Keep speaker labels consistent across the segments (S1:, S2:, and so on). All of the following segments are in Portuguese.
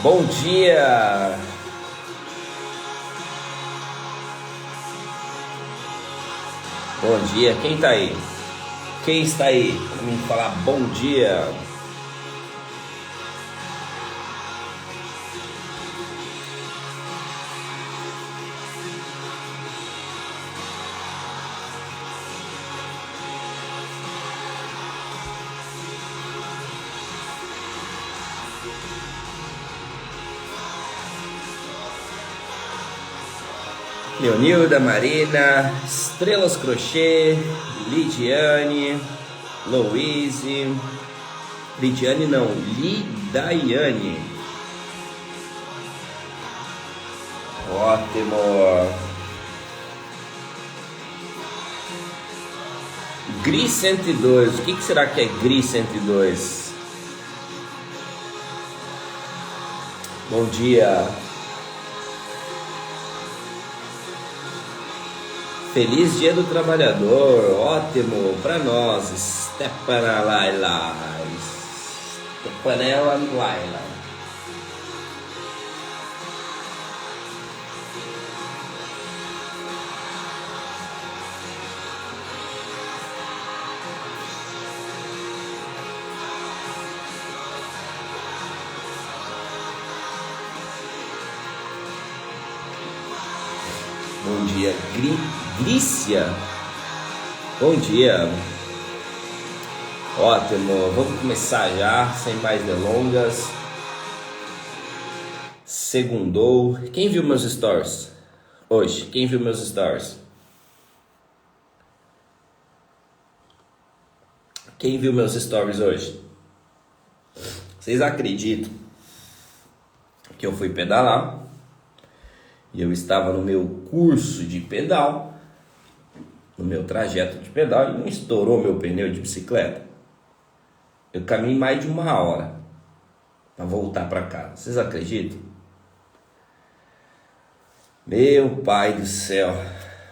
S1: Bom dia! Bom dia, quem tá aí? Quem está aí? Pra mim falar bom dia. Leonilda, Marina, Estrelas Crochê, Lidiane, Louise, Lidiane não, Lidaiane. Ótimo. Gri 102, o que será que é Gri 102? Bom dia. Feliz Dia do Trabalhador, ótimo para nós, Stepana Laila, Stepanela Laila. Bom dia, Grícia. Bom dia. Ótimo, vamos começar já, sem mais delongas. Segundou. Quem viu meus stories hoje? Quem viu meus stories? Quem viu meus stories hoje? Vocês acreditam que eu fui pedalar? E eu estava no meu curso de pedal, no meu trajeto de pedal, e não estourou meu pneu de bicicleta. Eu caminhei mais de 1 hora para voltar para casa. Vocês acreditam? Meu pai do céu,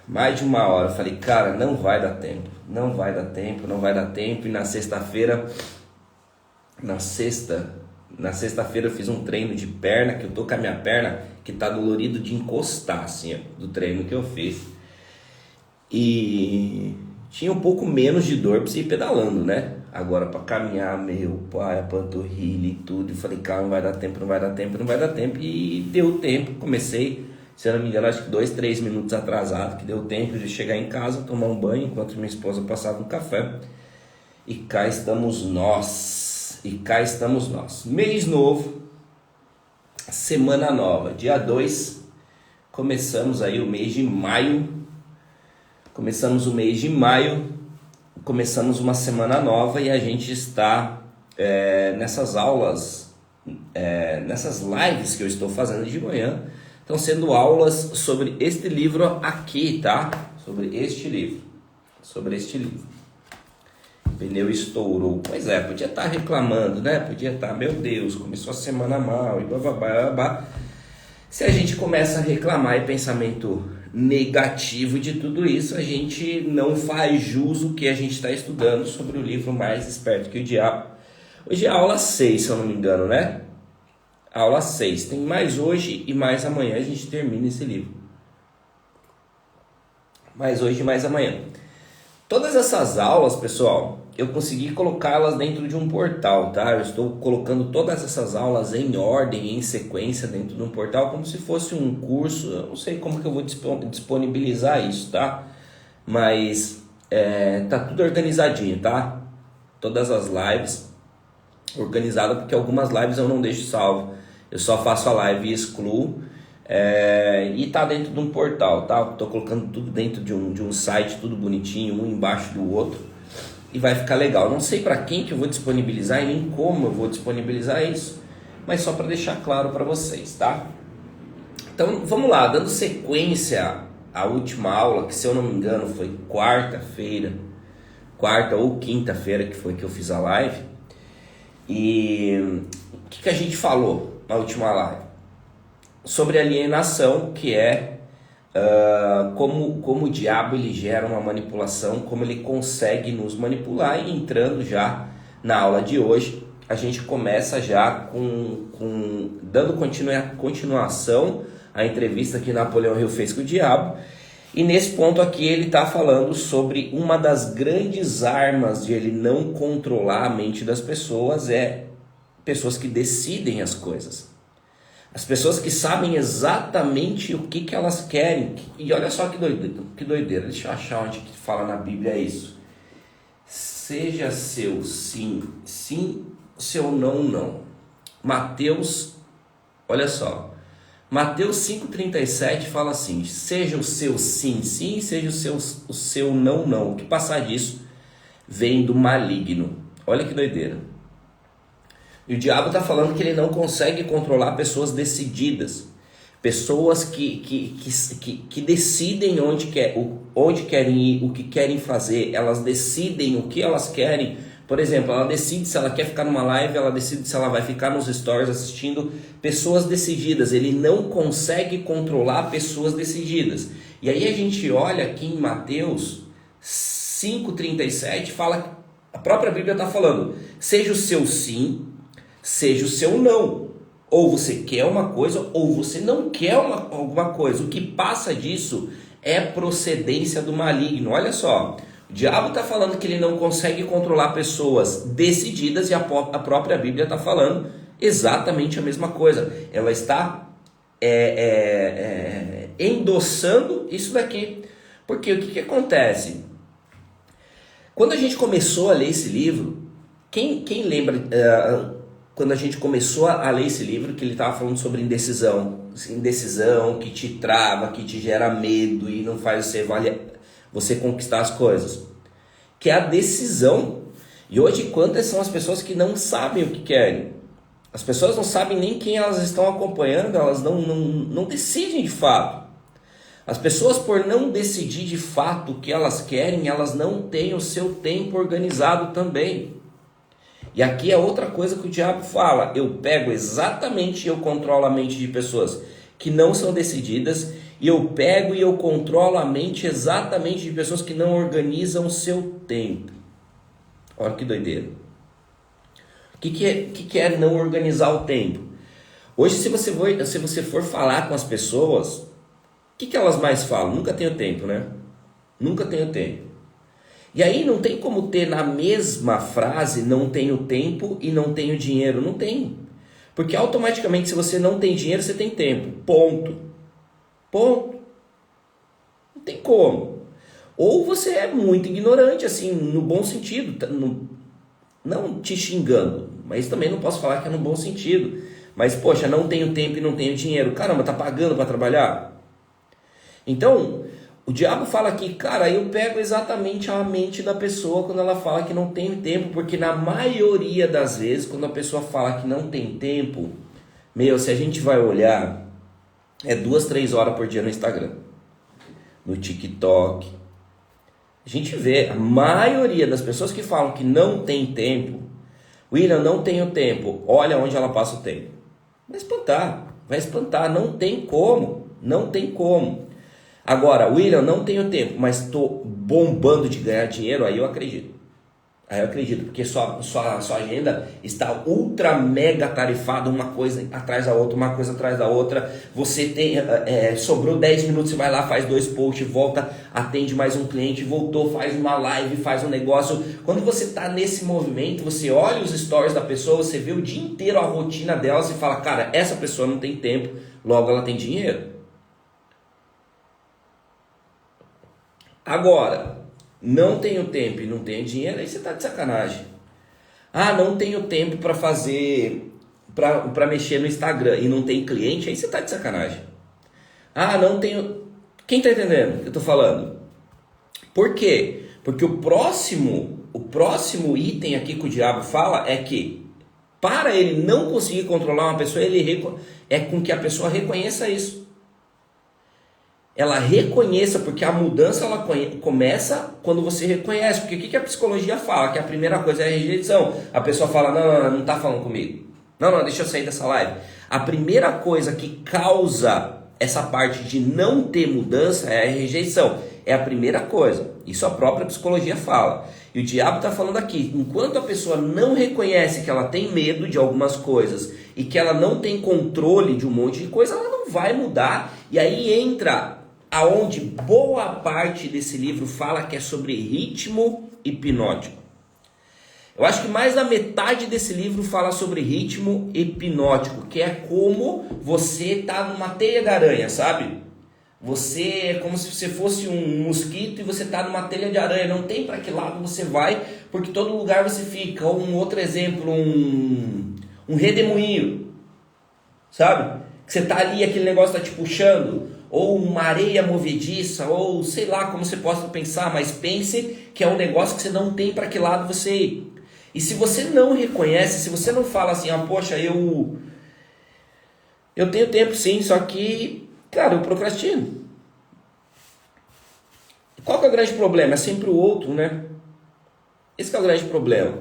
S1: mais de 1 hora. Eu falei, cara, não vai dar tempo, não vai dar tempo, não vai dar tempo. E na sexta-feira eu fiz um treino de perna, que eu tô com a minha perna que tá dolorido de encostar, assim, ó, do treino que eu fiz. E tinha um pouco menos de dor pra você ir pedalando, né? Agora pra caminhar, meu pai, a panturrilha e tudo. Eu falei, cara, não vai dar tempo, não vai dar tempo, não vai dar tempo. E deu tempo, comecei, se eu não me engano, acho que 2, 3 minutos atrasado, que deu tempo de chegar em casa, tomar um banho, enquanto minha esposa passava um café. E cá estamos nós. Mês novo, semana nova, dia 2, começamos aí o mês de maio. Começamos o mês de maio, começamos uma semana nova e a gente está nessas aulas, nessas lives que eu estou fazendo de manhã. Estão sendo aulas sobre este livro aqui, tá? Sobre este livro. O pneu estourou. Pois é, podia estar reclamando, né? Podia estar, meu Deus, começou a semana mal e bababá. Se a gente começa a reclamar e pensamento negativo de tudo isso, a gente não faz jus o que a gente está estudando sobre o livro Mais Esperto que o Diabo. Hoje é a aula 6, se eu não me engano, né? Aula 6. Tem mais hoje e mais amanhã a gente termina esse livro. Mais hoje e mais amanhã. Todas essas aulas, pessoal, eu consegui colocá-las dentro de um portal, tá? Eu estou colocando todas essas aulas em ordem, em sequência dentro de um portal, como se fosse um curso. Eu não sei como que eu vou disponibilizar isso, tá? Mas tá tudo organizadinho, tá? Todas as lives organizadas, porque algumas lives eu não deixo salvo. Eu só faço a live e excluo. E tá dentro de um portal, tá? Tô colocando tudo dentro de um site, tudo bonitinho, um embaixo do outro, e vai ficar legal. Não sei para quem que eu vou disponibilizar e nem como eu vou disponibilizar isso, mas só para deixar claro para vocês, tá? Então vamos lá, dando sequência à última aula, que se eu não me engano foi quarta ou quinta-feira que foi que eu fiz a live. E o que a gente falou na última live? Sobre alienação, que é como o diabo ele gera uma manipulação, como ele consegue nos manipular. E entrando já na aula de hoje, a gente começa já dando continuação à entrevista que Napoleão Hill fez com o diabo. E nesse ponto aqui ele está falando sobre uma das grandes armas de ele não controlar a mente das pessoas, pessoas que decidem as coisas. As pessoas que sabem exatamente o que elas querem. E olha só que doideira. Deixa eu achar onde que fala na Bíblia isso. Seja seu sim, sim, seu não, não. Mateus, olha só. Mateus 5,37 fala assim: seja o seu sim, sim, seja o seu não, não. O que passar disso vem do maligno. Olha que doideira. E o diabo está falando que ele não consegue controlar pessoas decididas. Pessoas que decidem onde querem ir, o que querem fazer. Elas decidem o que elas querem. Por exemplo, ela decide se ela quer ficar numa live, ela decide se ela vai ficar nos stories assistindo. Pessoas decididas. Ele não consegue controlar pessoas decididas. E aí a gente olha aqui em Mateus 5,37, fala, a própria Bíblia está falando, seja o seu sim, seja o seu não. Ou você quer uma coisa, ou você não quer alguma coisa. O que passa disso é procedência do maligno. Olha só, o diabo está falando que ele não consegue controlar pessoas decididas, e a própria Bíblia está falando exatamente a mesma coisa. Ela está endossando isso daqui. Porque o que acontece? Quando a gente começou a ler esse livro, quem lembra... Quando a gente começou a ler esse livro, que ele estava falando sobre indecisão que te trava, que te gera medo e não faz você conquistar as coisas, que é a decisão. E hoje, quantas são as pessoas que não sabem o que querem? As pessoas não sabem nem quem elas estão acompanhando, elas não decidem de fato. As pessoas, por não decidir de fato o que elas querem, elas não têm o seu tempo organizado também. E aqui é outra coisa que o diabo fala. Eu pego exatamente e eu controlo a mente de pessoas que não são decididas. E eu pego e eu controlo a mente exatamente de pessoas que não organizam o seu tempo. Olha que doideira. O que é não organizar o tempo? Hoje, se você for falar com as pessoas, o que elas mais falam? Nunca tenho tempo, né? Nunca tenho tempo. E aí não tem como ter na mesma frase não tenho tempo e não tenho dinheiro. Não tem. Porque automaticamente se você não tem dinheiro, você tem tempo. Ponto. Ponto. Não tem como. Ou você é muito ignorante, assim, no bom sentido. Não te xingando, mas também não posso falar que é no bom sentido. Mas, poxa, não tenho tempo e não tenho dinheiro. Caramba, tá pagando para trabalhar? Então... o diabo fala aqui, cara, eu pego exatamente a mente da pessoa quando ela fala que não tem tempo, porque na maioria das vezes, quando a pessoa fala que não tem tempo, se a gente vai olhar, é 2-3 horas por dia no Instagram, no TikTok. A gente vê, a maioria das pessoas que falam que não tem tempo, William, não tenho tempo, olha onde ela passa o tempo. Vai espantar, não tem como. Agora, William, não tenho tempo, mas estou bombando de ganhar dinheiro, aí eu acredito. Porque sua agenda está ultra mega tarifada, uma coisa atrás da outra, Você tem, sobrou 10 minutos, você vai lá, faz 2 posts, volta, atende mais um cliente, voltou, faz uma live, faz um negócio. Quando você está nesse movimento, você olha os stories da pessoa, você vê o dia inteiro a rotina dela, você fala, cara, essa pessoa não tem tempo, logo ela tem dinheiro. Agora, não tenho tempo e não tenho dinheiro, aí você tá de sacanagem. Ah, não tenho tempo para fazer, para mexer no Instagram e não tem cliente, aí você tá de sacanagem. Ah, não tenho... Quem tá entendendo o que eu tô falando? Por quê? Porque o próximo item aqui que o diabo fala é que para ele não conseguir controlar uma pessoa, é com que a pessoa reconheça isso. Ela reconheça, porque a mudança ela começa quando você reconhece. Porque o que a psicologia fala? Que a primeira coisa é a rejeição. A pessoa fala, não tá falando comigo. Não, deixa eu sair dessa live. A primeira coisa que causa essa parte de não ter mudança é a rejeição. É a primeira coisa. Isso a própria psicologia fala. E o diabo está falando aqui, enquanto a pessoa não reconhece que ela tem medo de algumas coisas e que ela não tem controle de um monte de coisa, ela não vai mudar. E aí entra aonde boa parte desse livro fala, que é sobre ritmo hipnótico. Eu acho que mais da metade desse livro fala sobre ritmo hipnótico, que é como você tá numa teia de aranha, sabe? Você é como se você fosse um mosquito e você tá numa teia de aranha, não tem para que lado você vai, porque todo lugar você fica. Ou um outro exemplo, um redemoinho, sabe? Que você tá ali, aquele negócio tá te puxando, ou uma areia movediça, ou sei lá como você possa pensar, mas pense que é um negócio que você não tem para que lado você ir. E se você não reconhece, se você não fala assim, poxa, eu tenho tempo sim, só que, cara, eu procrastino. Qual que é o grande problema? É sempre o outro, né? Esse que é o grande problema.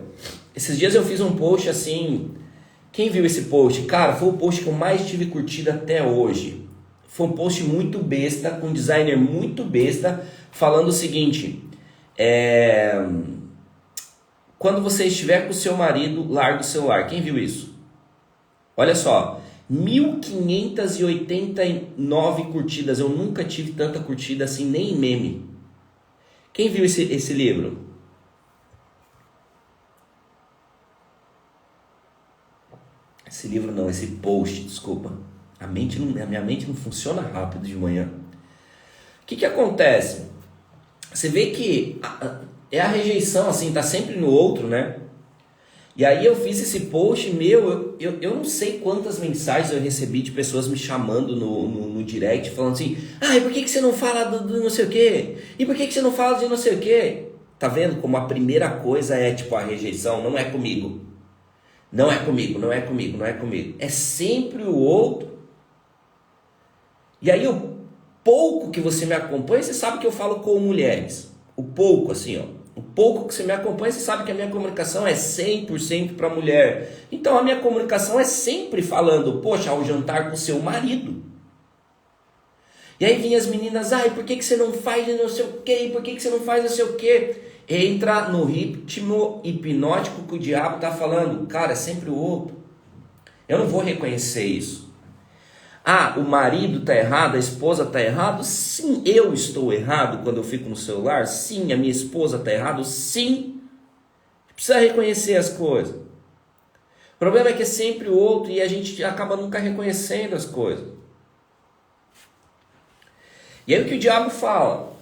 S1: Esses dias eu fiz um post assim, quem viu esse post? Cara, foi o post que eu mais tive curtida até hoje. Foi um post muito besta, com um designer muito besta, falando o seguinte, quando você estiver com o seu marido, larga o celular. Quem viu isso? Olha só, 1.589 curtidas. Eu nunca tive tanta curtida assim, nem em meme. Quem viu esse livro? Esse livro não, esse post, desculpa. A minha mente não funciona rápido de manhã. O que acontece? Você vê que é a rejeição, assim, tá sempre no outro, né? E aí eu fiz esse post meu, eu não sei quantas mensagens eu recebi de pessoas me chamando no direct, falando assim, e por que você não fala do não sei o quê? E por que você não fala de não sei o quê? Tá vendo como a primeira coisa é tipo a rejeição? Não é comigo. Não é comigo, não é comigo, não é comigo. É sempre o outro. E aí o pouco que você me acompanha, você sabe que eu falo com mulheres. O pouco, assim, o pouco que você me acompanha, você sabe que a minha comunicação é 100% para mulher. Então a minha comunicação é sempre falando, poxa, ao jantar com o seu marido. E aí vinha as meninas, e por que você não faz não sei o quê? Por que você não faz não sei o quê? Entra no ritmo hipnótico que o diabo está falando. Cara, é sempre o outro. Eu não vou reconhecer isso. O marido está errado, a esposa está errado? Sim, eu estou errado quando eu fico no celular? Sim, a minha esposa está errado? Sim. Precisa reconhecer as coisas. O problema é que é sempre o outro e a gente acaba nunca reconhecendo as coisas. E aí o que o diabo fala?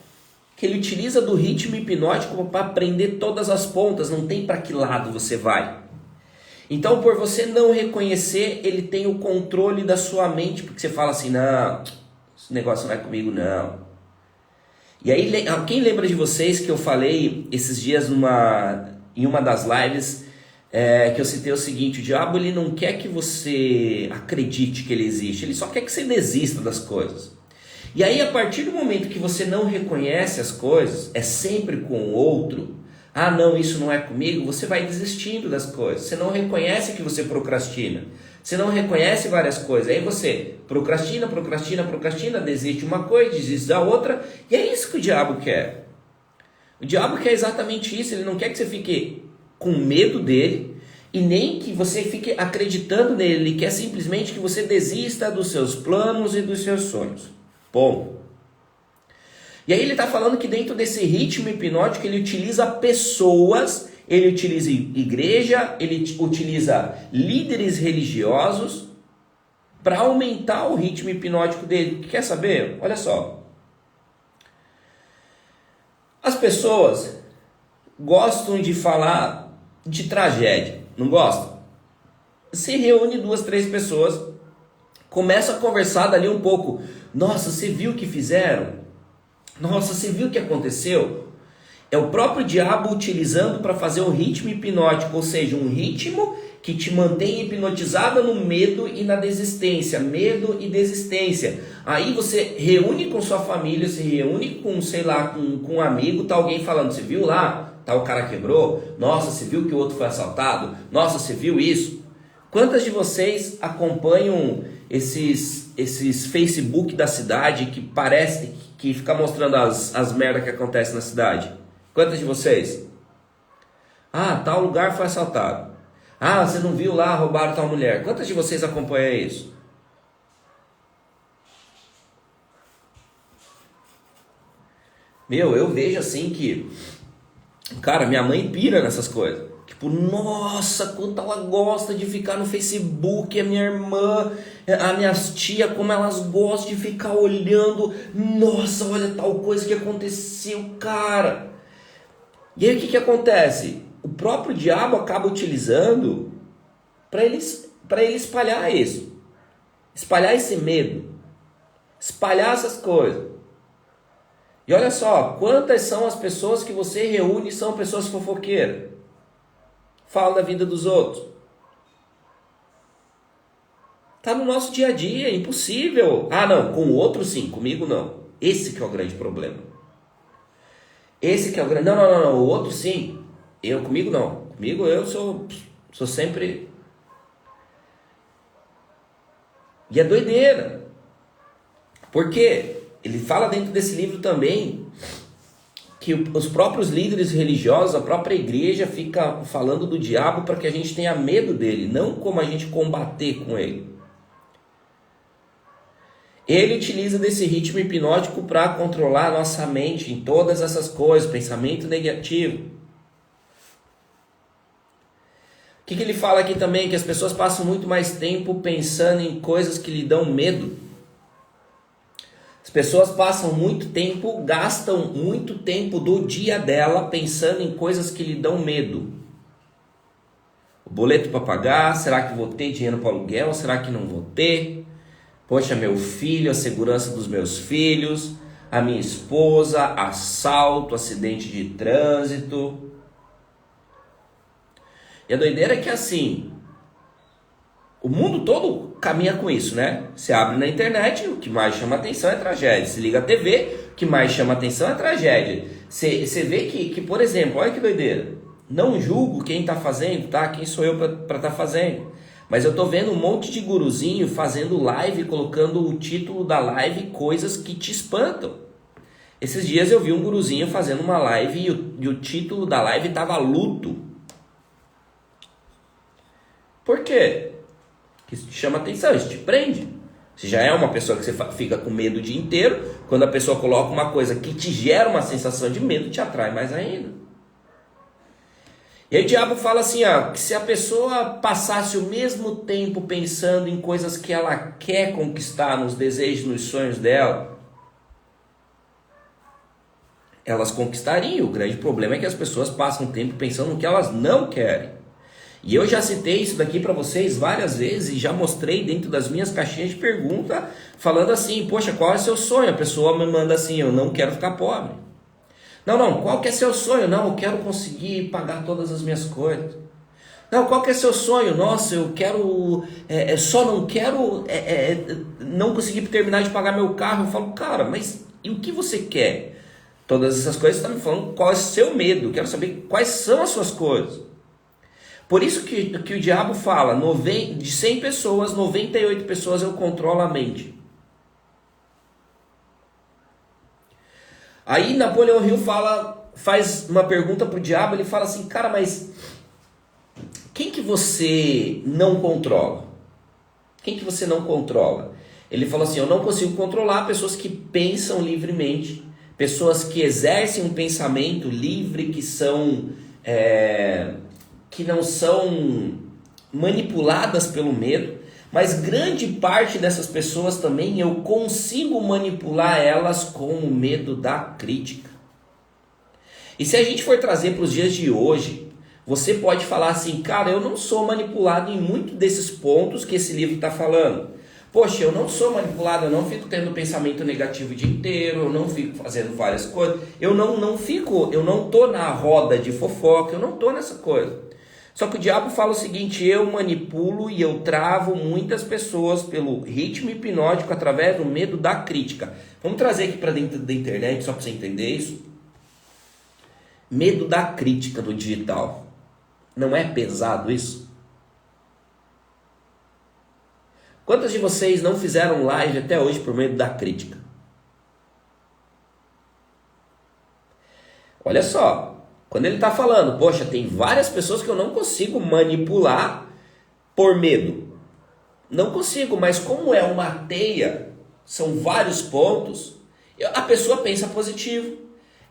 S1: Que ele utiliza do ritmo hipnótico para prender todas as pontas, não tem para que lado você vai. Então, por você não reconhecer, ele tem o controle da sua mente, porque você fala assim, não, esse negócio não é comigo, não. E aí, quem lembra de vocês que eu falei esses dias em uma das lives, que eu citei o seguinte, o diabo ele não quer que você acredite que ele existe, ele só quer que você desista das coisas. E aí, a partir do momento que você não reconhece as coisas, é sempre com o outro, não, isso não é comigo, você vai desistindo das coisas. Você não reconhece que você procrastina. Você não reconhece várias coisas. Aí você procrastina, desiste uma coisa, desiste da outra. E é isso que o diabo quer. O diabo quer exatamente isso. Ele não quer que você fique com medo dele e nem que você fique acreditando nele. Ele quer simplesmente que você desista dos seus planos e dos seus sonhos. Bom. E aí ele está falando que dentro desse ritmo hipnótico ele utiliza pessoas, ele utiliza igreja, ele utiliza líderes religiosos para aumentar o ritmo hipnótico dele. Quer saber? Olha só. As pessoas gostam de falar de tragédia, não gostam? Se reúne 2, 3 pessoas, começa a conversar dali um pouco. Nossa, você viu o que fizeram? Nossa, você viu o que aconteceu? É o próprio diabo utilizando para fazer um ritmo hipnótico, ou seja, um ritmo que te mantém hipnotizada no medo e na desistência. Medo e desistência. Aí você reúne com sua família, se reúne com, sei lá, com um amigo, tá alguém falando, você viu lá? Tá, o cara quebrou? Nossa, você viu que o outro foi assaltado? Nossa, você viu isso? Quantas de vocês acompanham esses esses Facebook da cidade que parece que fica mostrando as merdas que acontecem na cidade? Quantas de vocês? Ah, tal lugar foi assaltado. Ah, você não viu lá, roubaram tal mulher. Quantas de vocês acompanham isso? Meu, eu vejo assim que, cara, minha mãe pira nessas coisas. Tipo, nossa, quanto ela gosta de ficar no Facebook, a minha irmã, a minhas tia, como elas gostam de ficar olhando. Nossa, olha tal coisa que aconteceu, cara. E aí o que acontece? O próprio diabo acaba utilizando para ele espalhar isso. Espalhar esse medo. Espalhar essas coisas. E olha só, quantas são as pessoas que você reúne são pessoas fofoqueiras. Falam da vida dos outros. Tá no nosso dia a dia, é impossível. Ah não, com o outro sim, comigo não. Esse que é o grande problema. Esse que é o grande... Não, o outro sim. Comigo não. Comigo eu sou sempre... E é doideira. Por quê? Ele fala dentro desse livro também que os próprios líderes religiosos, a própria igreja fica falando do diabo para que a gente tenha medo dele, não como a gente combater com ele. Ele utiliza desse ritmo hipnótico para controlar a nossa mente em todas essas coisas, pensamento negativo. O que ele fala aqui também? Que as pessoas passam muito mais tempo pensando em coisas que lhe dão medo. As pessoas passam muito tempo, gastam muito tempo do dia dela pensando em coisas que lhe dão medo. O boleto para pagar, será que vou ter dinheiro para aluguel? Será que não vou ter? Poxa, meu filho, a segurança dos meus filhos, a minha esposa, assalto, acidente de trânsito. E a doideira é que assim, o mundo todo caminha com isso, né? Você abre na internet, o que mais chama atenção é tragédia. Se liga a TV, o que mais chama atenção é tragédia. Você vê que, por exemplo, olha que doideira. Não julgo quem está fazendo, tá? Quem sou eu para estar fazendo. Mas eu tô vendo um monte de guruzinho fazendo live, colocando o título da live coisas que te espantam. Esses dias eu vi um guruzinho fazendo uma live e o título da live tava luto. Por quê? Que isso te chama atenção, isso te prende. Você já é uma pessoa que você fica com medo o dia inteiro. Quando a pessoa coloca uma coisa que te gera uma sensação de medo, te atrai mais ainda. E aí o diabo fala assim, ó, que se a pessoa passasse o mesmo tempo pensando em coisas que ela quer conquistar, nos desejos, nos sonhos dela, elas conquistariam. O grande problema é que as pessoas passam tempo pensando no que elas não querem. E eu já citei isso daqui para vocês várias vezes e já mostrei dentro das minhas caixinhas de pergunta, falando assim, poxa, qual é o seu sonho? A pessoa me manda assim, eu não quero ficar pobre. Não, qual que é seu sonho? Não, eu quero conseguir pagar todas as minhas coisas. Não, qual que é seu sonho? Nossa, eu quero, só não quero não conseguir terminar de pagar meu carro. Eu falo, cara, mas e o que você quer? Todas essas coisas você está me falando qual é o seu medo. Eu quero saber quais são as suas coisas. Por isso que o diabo fala, de 100 pessoas, 98 pessoas eu controlo a mente. Aí Napoleão Hill faz uma pergunta pro diabo, ele fala assim, cara, mas quem que você não controla? Quem que você não controla? Ele falou assim, eu não consigo controlar pessoas que pensam livremente, pessoas que exercem um pensamento livre, que não são manipuladas pelo medo, mas grande parte dessas pessoas também eu consigo manipular elas com o medo da crítica. E se a gente for trazer para os dias de hoje, você pode falar assim, cara, eu não sou manipulado em muitos desses pontos que esse livro está falando. Poxa, eu não sou manipulado, eu não fico tendo pensamento negativo o dia inteiro, eu não fico fazendo várias coisas, eu não tô na roda de fofoca, eu não tô nessa coisa. Só que o diabo fala o seguinte, eu manipulo e eu travo muitas pessoas pelo ritmo hipnótico através do medo da crítica. Vamos trazer aqui para dentro da internet só para você entender isso. Medo da crítica do digital. Não é pesado isso? Quantas de vocês não fizeram live até hoje por medo da crítica? Olha só, quando ele está falando, poxa, tem várias pessoas que eu não consigo manipular por medo. Não consigo, mas como é uma teia, são vários pontos, a pessoa pensa positivo.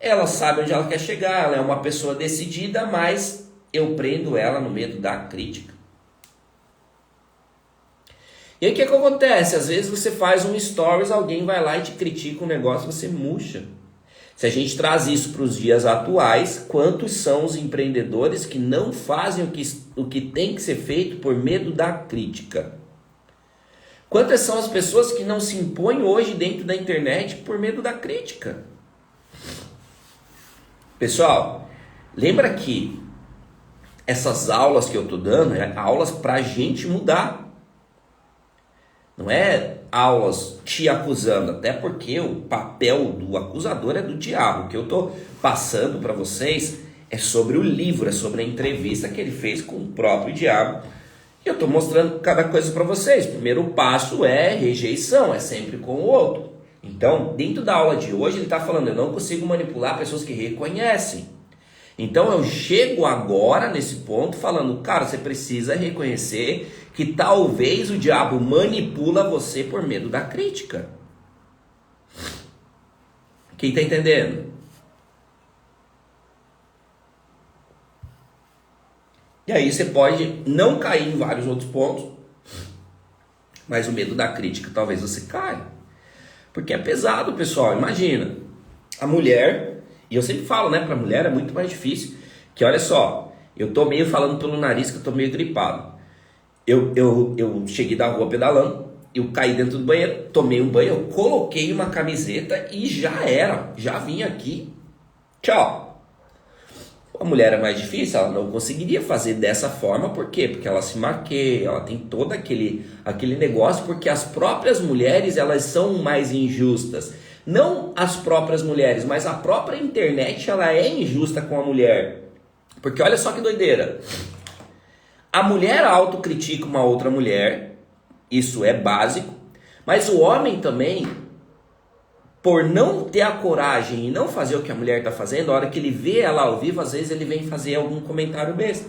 S1: Ela sabe onde ela quer chegar, ela é uma pessoa decidida, mas eu prendo ela no medo da crítica. E aí o que acontece? Às vezes você faz um stories, alguém vai lá e te critica um negócio, você murcha. Se a gente traz isso para os dias atuais, quantos são os empreendedores que não fazem o que tem que ser feito por medo da crítica? Quantas são as pessoas que não se impõem hoje dentro da internet por medo da crítica? Pessoal, lembra que essas aulas que eu estou dando é aulas para a gente mudar. Não é aulas te acusando, até porque o papel do acusador é do diabo. O que eu estou passando para vocês é sobre o livro, é sobre a entrevista que ele fez com o próprio diabo. E eu estou mostrando cada coisa para vocês. Primeiro passo é rejeição, é sempre com o outro. Então, dentro da aula de hoje, ele está falando, eu não consigo manipular pessoas que reconhecem. Então, eu chego agora nesse ponto falando, cara, você precisa reconhecer que talvez o diabo manipula você por medo da crítica. Quem está entendendo? E aí você pode não cair em vários outros pontos, mas o medo da crítica talvez você caia. Porque é pesado, pessoal. Imagina, a mulher, e eu sempre falo, né, para a mulher é muito mais difícil, que olha só, eu tô meio falando pelo nariz que eu tô meio gripado. Eu cheguei da rua pedalando, eu caí dentro do banheiro, tomei um banho, eu coloquei uma camiseta e já era, já vim aqui, tchau. A mulher é mais difícil, ela não conseguiria fazer dessa forma, por quê? Porque ela se maqueia, ela tem todo aquele negócio, porque as próprias mulheres, elas são mais injustas. Não as próprias mulheres, mas a própria internet, ela é injusta com a mulher. Porque olha só que doideira. A mulher autocritica uma outra mulher, isso é básico, mas o homem também, por não ter a coragem e não fazer o que a mulher está fazendo, a hora que ele vê ela ao vivo, às vezes ele vem fazer algum comentário besta.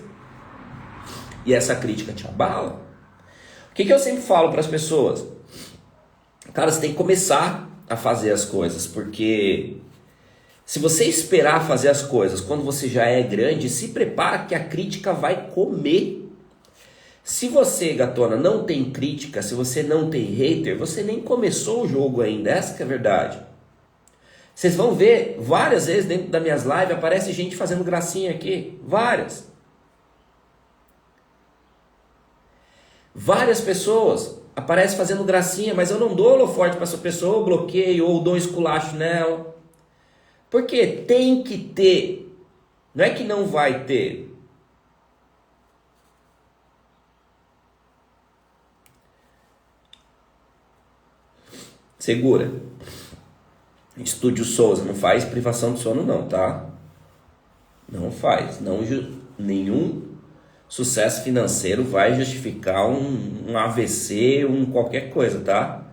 S1: E essa crítica te abala. O que eu sempre falo para as pessoas? Cara, você tem que começar a fazer as coisas, porque se você esperar fazer as coisas quando você já é grande, se prepara que a crítica vai comer. Se você, gatona, não tem crítica, se você não tem hater, você nem começou o jogo ainda, essa que é a verdade. Vocês vão ver, várias vezes dentro das minhas lives, aparece gente fazendo gracinha aqui, várias. Várias pessoas aparecem fazendo gracinha, mas eu não dou holoforte para essa pessoa, ou bloqueio, ou dou um esculacho nela. Porque tem que ter, não é que não vai ter. Segura. Estúdio Souza, não faz privação de sono não, tá? Não faz. Nenhum sucesso financeiro vai justificar um AVC, qualquer coisa, tá?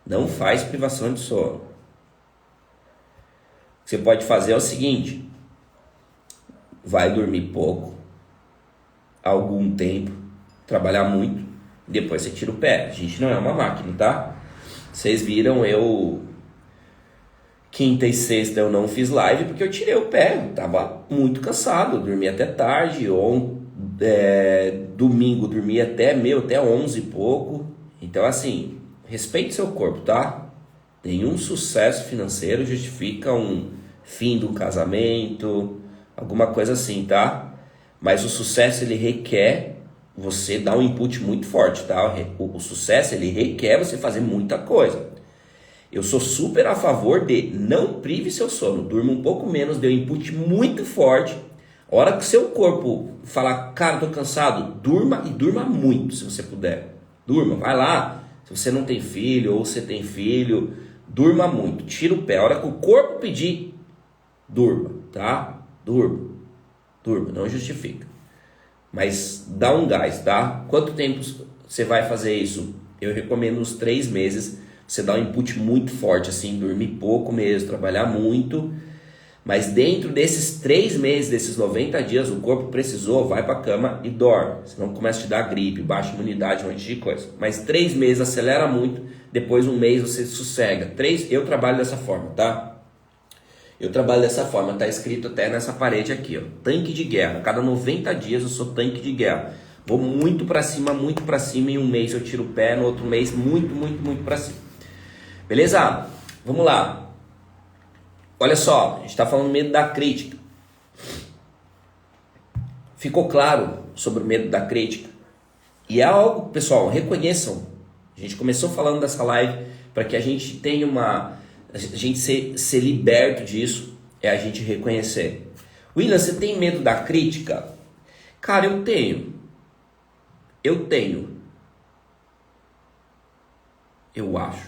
S1: Não faz privação de sono. O que você pode fazer é o seguinte. Vai dormir pouco, algum tempo, trabalhar muito, depois você tira o pé. A gente não é uma máquina, tá? Vocês viram, quinta e sexta eu não fiz live porque eu tirei o pé, eu tava muito cansado, dormi até tarde, domingo dormi até 11 e pouco. Então assim, respeite seu corpo, tá? Nenhum sucesso financeiro justifica um fim de um casamento, alguma coisa assim, tá? Mas o sucesso, ele requer você dar um input muito forte, tá? O sucesso, ele requer você fazer muita coisa. Eu sou super a favor de não prive seu sono, durma um pouco menos, dê um input muito forte. A hora que o seu corpo falar, cara, tô cansado, durma, e durma muito, se você puder. Durma, vai lá. Se você não tem filho ou você tem filho, durma muito, tira o pé. A hora que o corpo pedir, durma, tá? Durma, não justifica. Mas dá um gás, tá? Quanto tempo você vai fazer isso? Eu recomendo uns 3 meses, você dá um input muito forte, assim, dormir pouco mesmo, trabalhar muito, mas dentro desses 3 meses, desses 90 dias, o corpo precisou, vai pra cama e dorme, senão começa a te dar gripe, baixa imunidade, um monte de coisa. Mas 3 meses acelera muito, depois 1 mês você sossega. Eu trabalho dessa forma, tá? Eu trabalho dessa forma, tá escrito até nessa parede aqui, ó, tanque de guerra. Cada 90 dias eu sou tanque de guerra. Vou muito pra cima, em 1 mês eu tiro o pé, no outro mês muito pra cima. Beleza? Vamos lá. Olha só, a gente está falando do medo da crítica. Ficou claro sobre o medo da crítica? E é algo, pessoal, reconheçam. A gente começou falando dessa live para que a gente tenha a gente ser liberto disso, é a gente reconhecer. William, você tem medo da crítica? Cara, eu tenho. Eu acho.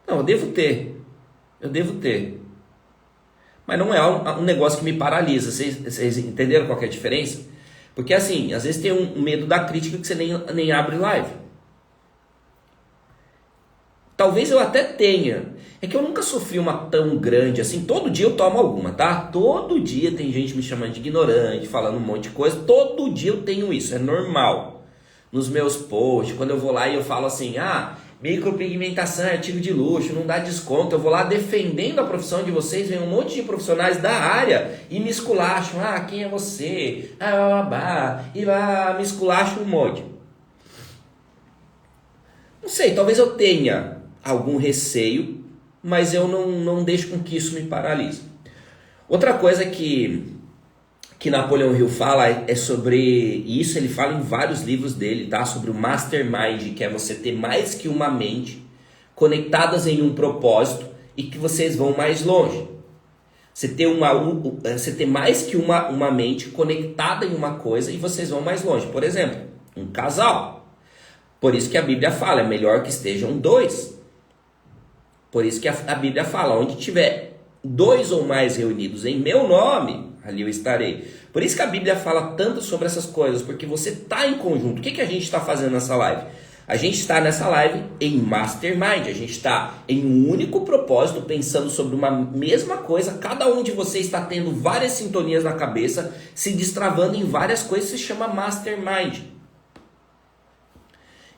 S1: Não, eu devo ter. Mas não é um negócio que me paralisa. Vocês entenderam qual que é a diferença? Porque assim, às vezes tem um medo da crítica que você nem abre live. Talvez eu até tenha. É que eu nunca sofri uma tão grande assim. Todo dia eu tomo alguma, tá? Todo dia tem gente me chamando de ignorante, falando um monte de coisa. Todo dia eu tenho isso, é normal. Nos meus posts, quando eu vou lá e eu falo assim, micropigmentação é artigo de luxo, não dá desconto. Eu vou lá defendendo a profissão de vocês, vem um monte de profissionais da área e me esculacham. Quem é você? E me esculacham um monte. Não sei, talvez eu tenha algum receio, mas eu não deixo com que isso me paralise. Outra coisa que Napoleão Hill fala é sobre isso, ele fala em vários livros dele, tá? Sobre o Mastermind, que é você ter mais que uma mente conectadas em um propósito e que vocês vão mais longe. Você ter mais que uma mente conectada em uma coisa e vocês vão mais longe. Por exemplo, um casal. Por isso que a Bíblia fala, é melhor que estejam 2. Por isso que a Bíblia fala, onde tiver 2 ou mais reunidos em meu nome, ali eu estarei. Por isso que a Bíblia fala tanto sobre essas coisas, porque você está em conjunto. O que a gente está fazendo nessa live? A gente está nessa live em Mastermind, a gente está em um único propósito, pensando sobre uma mesma coisa. Cada um de vocês está tendo várias sintonias na cabeça, se destravando em várias coisas, se chama Mastermind.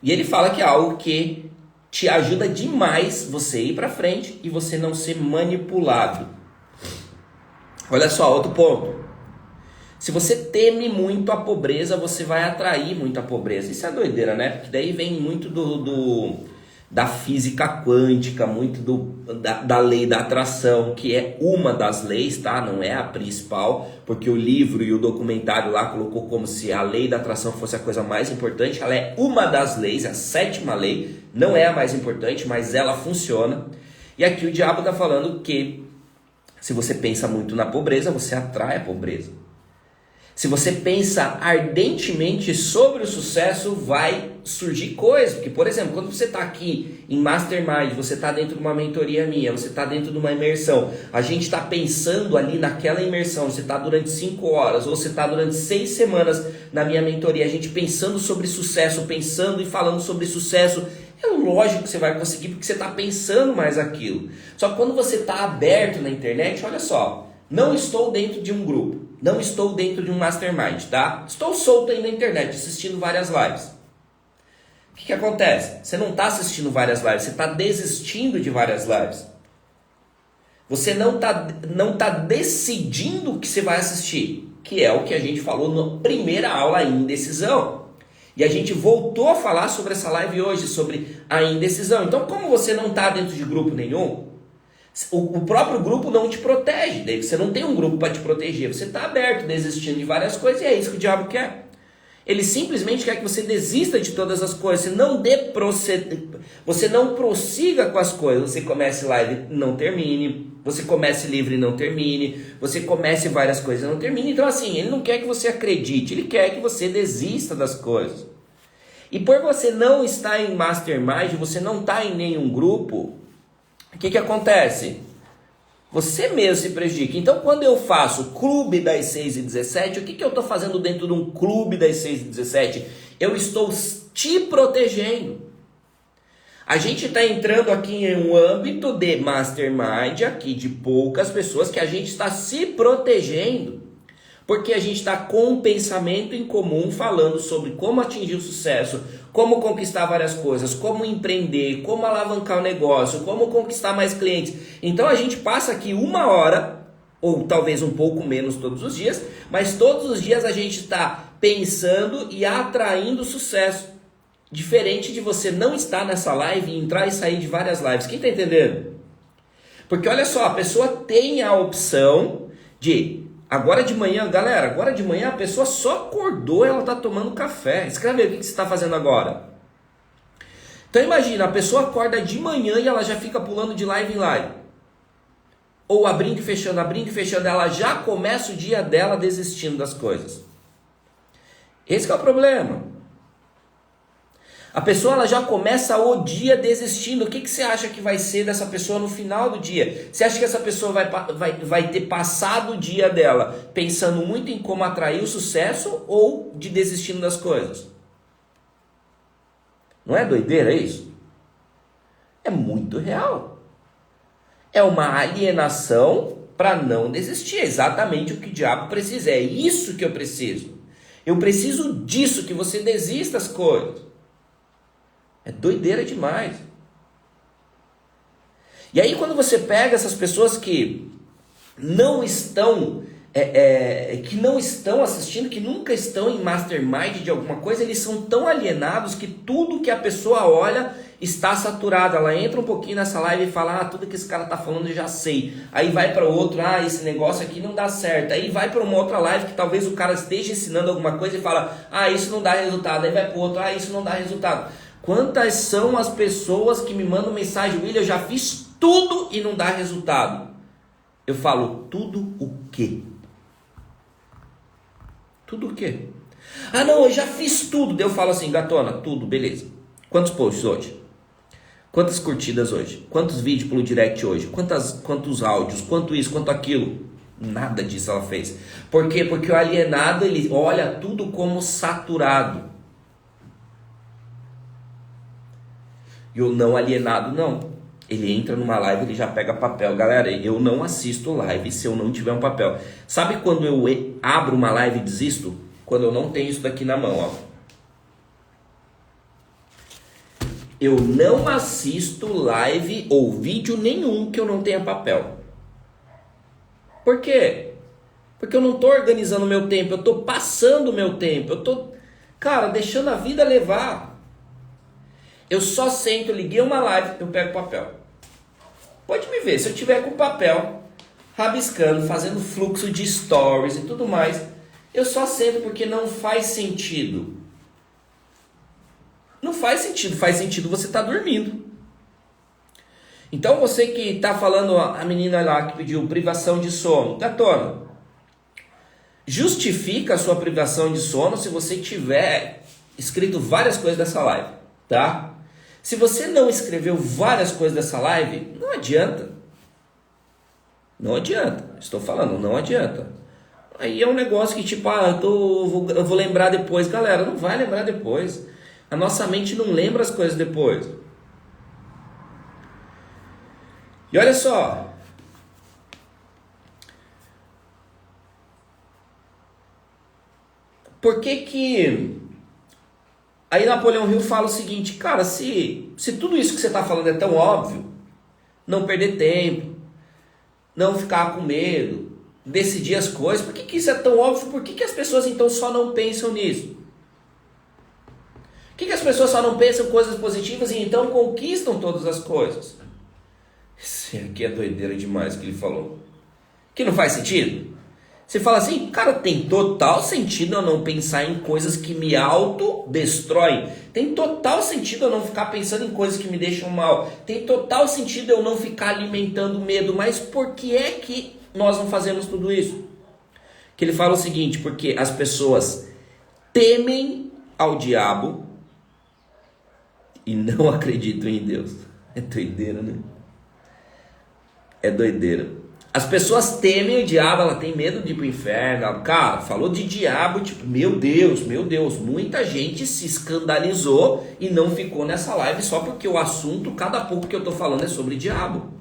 S1: E ele fala que é algo que te ajuda demais você ir para frente e você não ser manipulado. Olha só, outro ponto. Se você teme muito a pobreza, você vai atrair muito a pobreza. Isso é doideira, né? Porque daí vem muito da física quântica, muito da lei da atração, que é uma das leis, tá? Não é a principal, porque o livro e o documentário lá colocou como se a lei da atração fosse a coisa mais importante. Ela é uma das leis, a 7ª lei, não é a mais importante, mas ela funciona. E aqui o diabo está falando que se você pensa muito na pobreza, você atrai a pobreza. Se você pensa ardentemente sobre o sucesso, vai surgir coisas. Porque, por exemplo, quando você está aqui em Mastermind, você está dentro de uma mentoria minha, você está dentro de uma imersão, a gente está pensando ali naquela imersão, você está durante 5 horas, ou você está durante 6 semanas na minha mentoria, a gente pensando sobre sucesso, pensando e falando sobre sucesso, é lógico que você vai conseguir, porque você está pensando mais aquilo. Só que quando você está aberto na internet, olha só, não estou dentro de um grupo. Não estou dentro de um mastermind, tá? Estou solto aí na internet, assistindo várias lives. O que acontece? Você não está assistindo várias lives, você está desistindo de várias lives. Você não tá decidindo o que você vai assistir, que é o que a gente falou na primeira aula, indecisão. E a gente voltou a falar sobre essa live hoje, sobre a indecisão. Então, como você não está dentro de grupo nenhum, o próprio grupo não te protege, daí você não tem um grupo para te proteger, você está aberto, desistindo de várias coisas, e é isso que o diabo quer. Ele simplesmente quer que você desista de todas as coisas, você não prossiga com as coisas, você comece live e não termine, você comece livre e não termine, você comece várias coisas e não termine. Então assim, ele não quer que você acredite, ele quer que você desista das coisas. E por você não estar em Mastermind, você não está em nenhum grupo, o que acontece? Você mesmo se prejudica. Então, quando eu faço clube das 6h17, o que eu estou fazendo dentro de um clube das 6h17? Eu estou te protegendo. A gente está entrando aqui em um âmbito de mastermind, aqui de poucas pessoas, que a gente está se protegendo. Porque a gente está com um pensamento em comum, falando sobre como atingir o sucesso, como conquistar várias coisas, como empreender, como alavancar o negócio, como conquistar mais clientes. Então a gente passa aqui 1 hora, ou talvez um pouco menos todos os dias, mas todos os dias a gente está pensando e atraindo sucesso. Diferente de você não estar nessa live e entrar e sair de várias lives. Quem está entendendo? Porque olha só, a pessoa tem a opção de... Agora de manhã, galera, agora de manhã a pessoa só acordou e ela está tomando café. Escreve aí o que você está fazendo agora. Então imagina, a pessoa acorda de manhã e ela já fica pulando de live em live. Ou abrindo e fechando, ela já começa o dia dela desistindo das coisas. Esse que é o problema. A pessoa ela já começa o dia desistindo. O que você acha que vai ser dessa pessoa no final do dia? Você acha que essa pessoa vai ter passado o dia dela pensando muito em como atrair o sucesso ou de desistindo das coisas? Não é doideira isso? É muito real. É uma alienação para não desistir. É exatamente o que o diabo precisa. É isso que eu preciso. Eu preciso disso, que você desista das coisas. É doideira demais. E aí quando você pega essas pessoas que não estão assistindo, que nunca estão em mastermind de alguma coisa, eles são tão alienados que tudo que a pessoa olha está saturado. Ela entra um pouquinho nessa live e fala, tudo que esse cara está falando eu já sei. Aí vai para outro, esse negócio aqui não dá certo. Aí vai para uma outra live que talvez o cara esteja ensinando alguma coisa e fala, isso não dá resultado. Aí vai para o outro, isso não dá resultado. Quantas são as pessoas que me mandam mensagem, William, eu já fiz tudo e não dá resultado? Eu falo, tudo o quê? Tudo o quê? Não, eu já fiz tudo. Daí eu falo assim, gatona, tudo, beleza. Quantos posts hoje? Quantas curtidas hoje? Quantos vídeos pelo direct hoje? Quantos áudios? Quanto isso, quanto aquilo? Nada disso ela fez. Por quê? Porque o alienado, ele olha tudo como saturado. E o não alienado, não. Ele entra numa live, ele já pega papel. Galera, eu não assisto live se eu não tiver um papel. Sabe quando eu abro uma live e desisto? Quando eu não tenho isso daqui na mão, ó. Eu não assisto live ou vídeo nenhum que eu não tenha papel. Por quê? Porque eu não estou organizando o meu tempo, eu estou passando o meu tempo, eu estou, deixando a vida levar. Eu só sento, eu liguei uma live, eu pego papel. Pode me ver, se eu tiver com papel, rabiscando, fazendo fluxo de stories e tudo mais, eu só sento porque não faz sentido. Não faz sentido você estar dormindo. Então você que está falando, a menina lá que pediu privação de sono, gatona, justifica a sua privação de sono se você tiver escrito várias coisas dessa live, tá? Se você não escreveu várias coisas dessa live, não adianta. Não adianta. Estou falando, não adianta. Aí é um negócio que tipo, eu vou lembrar depois. Galera, não vai lembrar depois. A nossa mente não lembra as coisas depois. E olha só. Por que aí Napoleão Hill fala o seguinte, cara, se tudo isso que você está falando é tão óbvio, não perder tempo, não ficar com medo, decidir as coisas, por que isso é tão óbvio? Por que as pessoas então só não pensam nisso? Por que as pessoas só não pensam em coisas positivas e então conquistam todas as coisas? Isso aqui é doideira demais que ele falou. Que não faz sentido? Você fala assim, cara, tem total sentido eu não pensar em coisas que me autodestroem. Tem total sentido eu não ficar pensando em coisas que me deixam mal. Tem total sentido eu não ficar alimentando medo. Mas por que é que nós não fazemos tudo isso? Que ele fala o seguinte, porque as pessoas temem ao diabo e não acreditam em Deus. É doideira, né? É doideira. As pessoas temem o diabo, ela tem medo de ir pro inferno. Cara, falou de diabo, tipo, meu Deus, muita gente se escandalizou e não ficou nessa live só porque o assunto, cada pouco que eu tô falando é sobre diabo.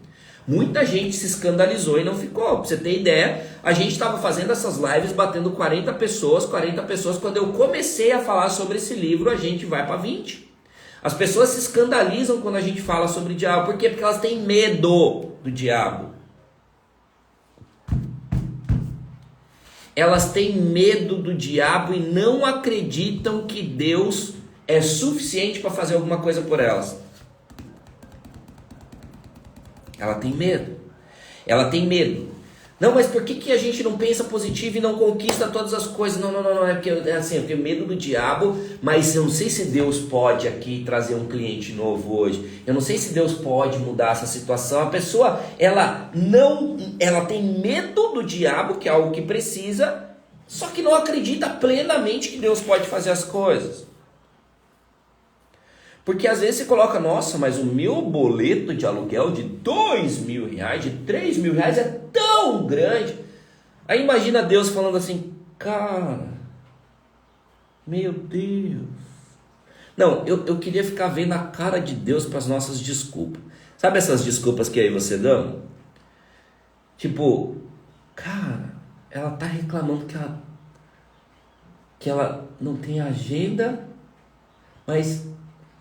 S1: Muita gente se escandalizou e não ficou. Pra você ter ideia, a gente estava fazendo essas lives batendo 40 pessoas. Quando eu comecei a falar sobre esse livro, a gente vai para 20. As pessoas se escandalizam quando a gente fala sobre diabo. Por quê? Porque elas têm medo do diabo. Elas têm medo do diabo e não acreditam que Deus é suficiente para fazer alguma coisa por elas. Ela tem medo. Ela tem medo. Não, mas por que a gente não pensa positivo e não conquista todas as coisas? Não. É porque assim, eu tenho medo do diabo, mas eu não sei se Deus pode aqui trazer um cliente novo hoje. Eu não sei se Deus pode mudar essa situação. A pessoa, ela tem medo do diabo, que é algo que precisa, só que não acredita plenamente que Deus pode fazer as coisas. Porque às vezes você coloca, nossa, mas o meu boleto de aluguel de R$2.000, de R$3.000 é tão grande. Aí imagina Deus falando assim, cara, meu Deus. Não, eu queria ficar vendo a cara de Deus para as nossas desculpas. Sabe essas desculpas que aí você dá? Tipo, cara, ela tá reclamando que ela não tem agenda, mas...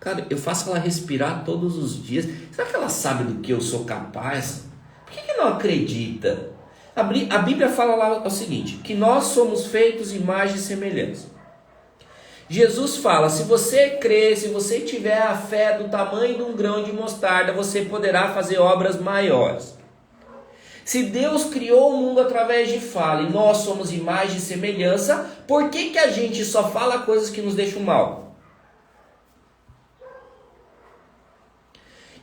S1: Cara, eu faço ela respirar todos os dias. Será que ela sabe do que eu sou capaz? Por que não acredita? A Bíblia fala lá o seguinte, que nós somos feitos imagem e semelhança. Jesus fala, se você crer, se você tiver a fé do tamanho de um grão de mostarda, você poderá fazer obras maiores. Se Deus criou o mundo através de fala e nós somos imagem e semelhança, por que a gente só fala coisas que nos deixam mal?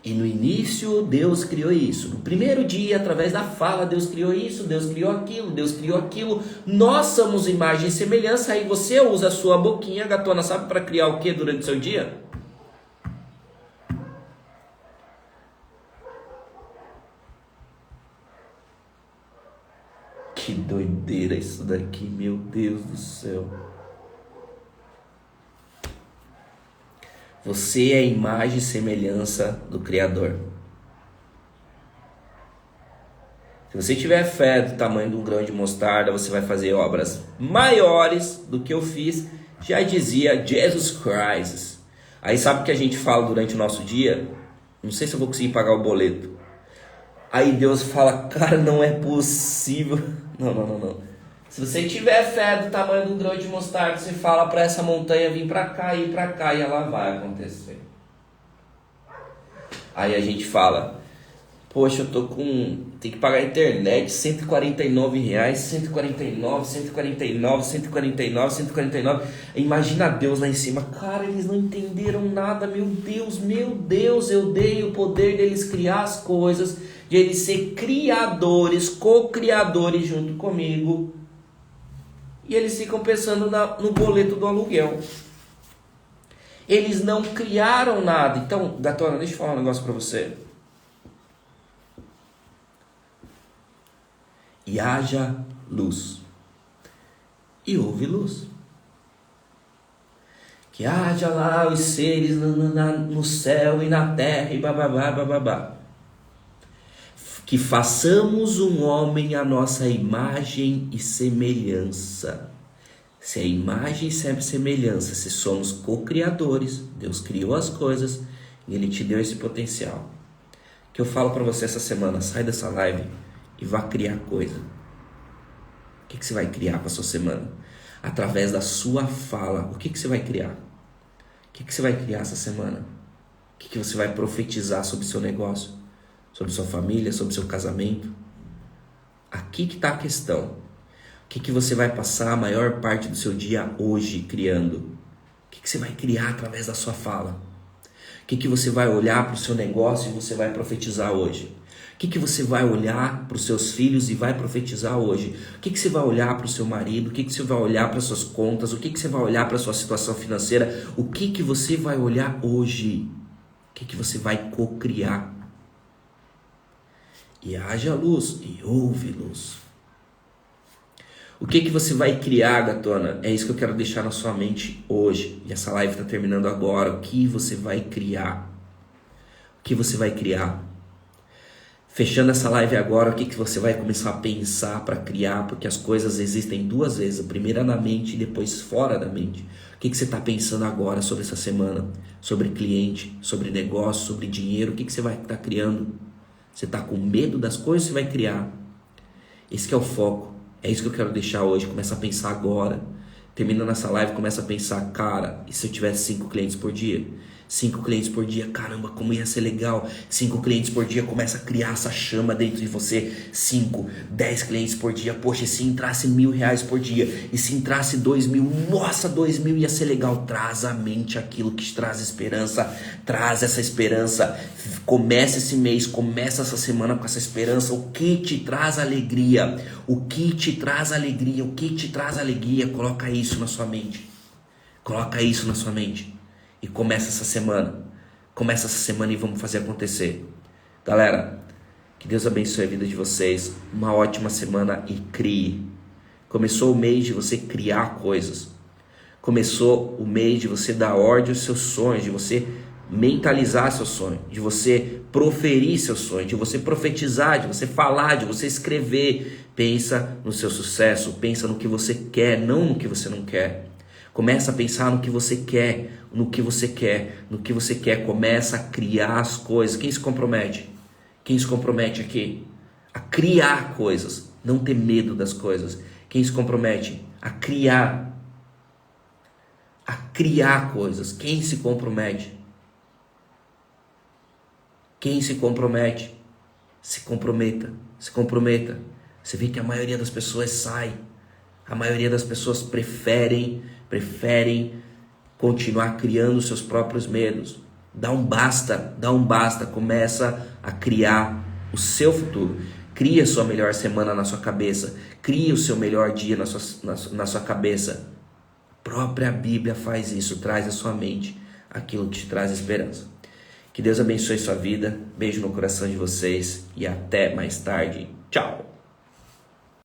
S1: E no início Deus criou isso. No primeiro dia, através da fala, Deus criou isso, Deus criou aquilo, Deus criou aquilo. Nós somos imagem e semelhança. Aí você usa a sua boquinha, gatona, sabe para criar o que durante o seu dia? Que doideira isso daqui, meu Deus do céu. Você é a imagem e semelhança do Criador. Se você tiver fé do tamanho de um grão de mostarda, você vai fazer obras maiores do que eu fiz. Já dizia Jesus Christ. Aí sabe o que a gente fala durante o nosso dia? Não sei se eu vou conseguir pagar o boleto. Aí Deus fala, cara, não é possível. Não. Se você tiver fé do tamanho do grão de mostarda, você fala para essa montanha vir para cá, ir para cá, e ela vai acontecer. Aí a gente fala, poxa, eu tô tem que pagar a internet, R$149, 149. Imagina Deus lá em cima, cara, eles não entenderam nada, meu Deus, eu dei o poder deles criar as coisas, de eles ser criadores, co-criadores junto comigo. E eles ficam pensando no boleto do aluguel. Eles não criaram nada. Então, gatona, deixa eu falar um negócio para você. E haja luz. E houve luz. Que haja lá os seres no céu e na terra e bababá. Que façamos um homem à nossa imagem e semelhança. Se é imagem e semelhança, se somos co-criadores, Deus criou as coisas e Ele te deu esse potencial. Que eu falo para você essa semana, sai dessa live e vá criar coisa. O que você vai criar para a sua semana? Através da sua fala, o que você vai criar? O que você vai criar essa semana? O que você vai profetizar sobre o seu negócio? Sobre sua família, sobre seu casamento? Aqui que está a questão. O que você vai passar a maior parte do seu dia hoje criando? O que você vai criar através da sua fala? O que você vai olhar para o seu negócio e você vai profetizar hoje? O que você vai olhar para os seus filhos e vai profetizar hoje? O que você vai olhar para o seu marido? O que você vai olhar para as suas contas? O que você vai olhar para a sua situação financeira? O que você vai olhar hoje? O que você vai co-criar? e haja luz, e houve luz. O que você vai criar, gatona? É isso que eu quero deixar na sua mente hoje. E essa live está terminando agora. O que você vai criar? O que você vai criar? Fechando essa live agora, o que você vai começar a pensar para criar? Porque as coisas existem duas vezes. A primeira na mente e depois fora da mente. O que você está pensando agora sobre essa semana? Sobre cliente, sobre negócio, sobre dinheiro? O que você vai estar criando? Você está com medo das coisas? Você vai criar. Esse que é o foco. É isso que eu quero deixar hoje. Começa a pensar agora. Terminando essa live, começa a pensar, cara, e se eu tivesse 5 clientes por dia? 5 clientes por dia, caramba, como ia ser legal. 5 clientes por dia, começa a criar essa chama dentro de você. 5, 10 clientes por dia, poxa, e se entrasse R$1.000 por dia? E se entrasse 2.000? Nossa, 2.000 ia ser legal. Traz à mente aquilo que te traz esperança. Traz essa esperança. Começa esse mês, começa essa semana com essa esperança. O que te traz alegria? O que te traz alegria? O que te traz alegria? Coloca isso na sua mente. Coloca isso na sua mente. E começa essa semana. Começa essa semana e vamos fazer acontecer. Galera, que Deus abençoe a vida de vocês. Uma ótima semana e crie. Começou o mês de você criar coisas. Começou o mês de você dar ordem aos seus sonhos, de você mentalizar seu sonho, de você proferir seu sonho, de você profetizar, de você falar, de você escrever. Pensa no seu sucesso, pensa no que você quer, não no que você não quer. Começa a pensar no que você quer, no que você quer, no que você quer. Começa a criar as coisas. Quem se compromete? Quem se compromete aqui? A criar coisas, não ter medo das coisas. Quem se compromete? A criar coisas. Quem se compromete? Quem se compromete? Se comprometa, se comprometa. Você vê que a maioria das pessoas sai. A maioria das pessoas preferem continuar criando seus próprios medos. Dá um basta, começa a criar o seu futuro. Cria a sua melhor semana na sua cabeça. Cria o seu melhor dia na sua cabeça. A própria Bíblia faz isso, traz à sua mente aquilo que te traz esperança. Que Deus abençoe sua vida. Beijo no coração de vocês e até mais tarde. Tchau!